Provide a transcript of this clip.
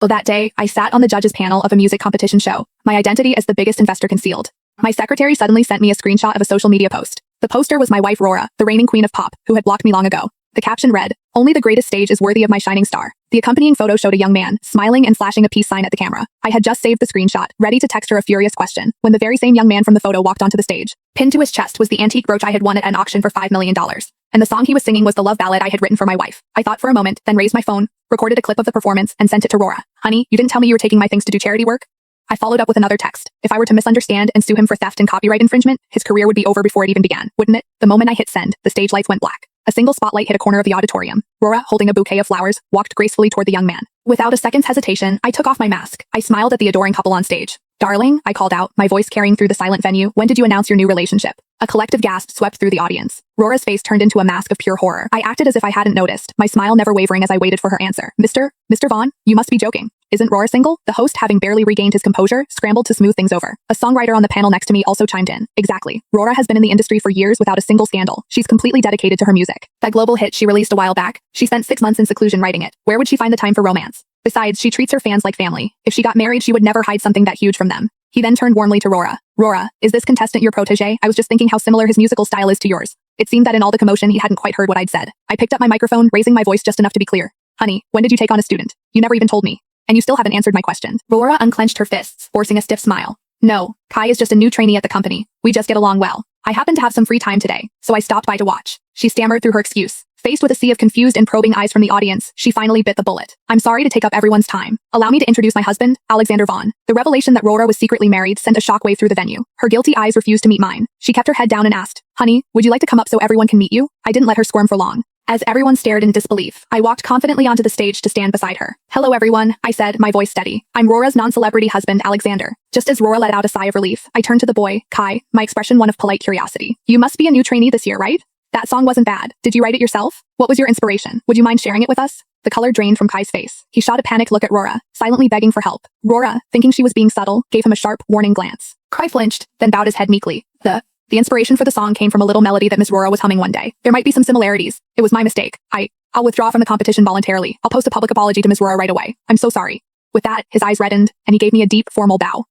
Well, that day, I sat on the judges panel of a music competition show, my identity as the biggest investor concealed. My secretary suddenly sent me a screenshot of a social media post. The poster was my wife Rora, the reigning queen of pop, who had blocked me long ago. The caption read, "Only the greatest stage is worthy of my shining star." The accompanying photo showed a young man, smiling and flashing a peace sign at the camera. I had just saved the screenshot, ready to text her a furious question, when the very same young man from the photo walked onto the stage. Pinned to his chest was the antique brooch I had won at an auction for $5 million. And the song he was singing was the love ballad I had written for my wife. I thought for a moment, then raised my phone, recorded a clip of the performance, and sent it to Rora. "Honey, you didn't tell me you were taking my things to do charity work?" I followed up with another text. If I were to misunderstand and sue him for theft and copyright infringement, his career would be over before it even began, wouldn't it? The moment I hit send, the stage lights went black. A single spotlight hit a corner of the auditorium. Rora, holding a bouquet of flowers, walked gracefully toward the young man. Without a second's hesitation, I took off my mask. I smiled at the adoring couple on stage. "Darling," I called out, my voice carrying through the silent venue, "when did you announce your new relationship?" A collective gasp swept through the audience. Rora's face turned into a mask of pure horror. I acted as if I hadn't noticed, my smile never wavering as I waited for her answer. Mr. Vaughn, you must be joking. Isn't Rora single?" The host, having barely regained his composure, scrambled to smooth things over. A songwriter on the panel next to me also chimed in. "Exactly. Rora has been in the industry for years without a single scandal. She's completely dedicated to her music. That global hit she released a while back, she spent 6 months in seclusion writing it. Where would she find the time for romance? Besides, she treats her fans like family. If she got married, she would never hide something that huge from them." He then turned warmly to Rora. "Rora, is this contestant your protege? I was just thinking how similar his musical style is to yours." It seemed that in all the commotion he hadn't quite heard what I'd said. I picked up my microphone, raising my voice just enough to be clear. "Honey, when did you take on a student? You never even told me. And you still haven't answered my question." Rora unclenched her fists, forcing a stiff smile. "No, Kai is just a new trainee at the company. We just get along well. I happen to have some free time today, so I stopped by to watch." She stammered through her excuse. Faced with a sea of confused and probing eyes from the audience, she finally bit the bullet. "I'm sorry to take up everyone's time. Allow me to introduce my husband, Alexander Vaughn." The revelation that Rora was secretly married sent a shockwave through the venue. Her guilty eyes refused to meet mine. She kept her head down and asked, "Honey, would you like to come up so everyone can meet you?" I didn't let her squirm for long. As everyone stared in disbelief, I walked confidently onto the stage to stand beside her. "Hello everyone," I said, my voice steady. "I'm Rora's non-celebrity husband, Alexander." Just as Rora let out a sigh of relief, I turned to the boy, Kai, my expression one of polite curiosity. "You must be a new trainee this year, right? That song wasn't bad. Did you write it yourself? What was your inspiration? Would you mind sharing it with us?" The color drained from Kai's face. He shot a panicked look at Rora, silently begging for help. Rora, thinking she was being subtle, gave him a sharp, warning glance. Kai flinched, then bowed his head meekly. The inspiration for the song came from a little melody that Miss Rora was humming one day. There might be some similarities. It was my mistake. I'll withdraw from the competition voluntarily. I'll post a public apology to Miss Rora right away. I'm so sorry." With that, his eyes reddened, and he gave me a deep, formal bow.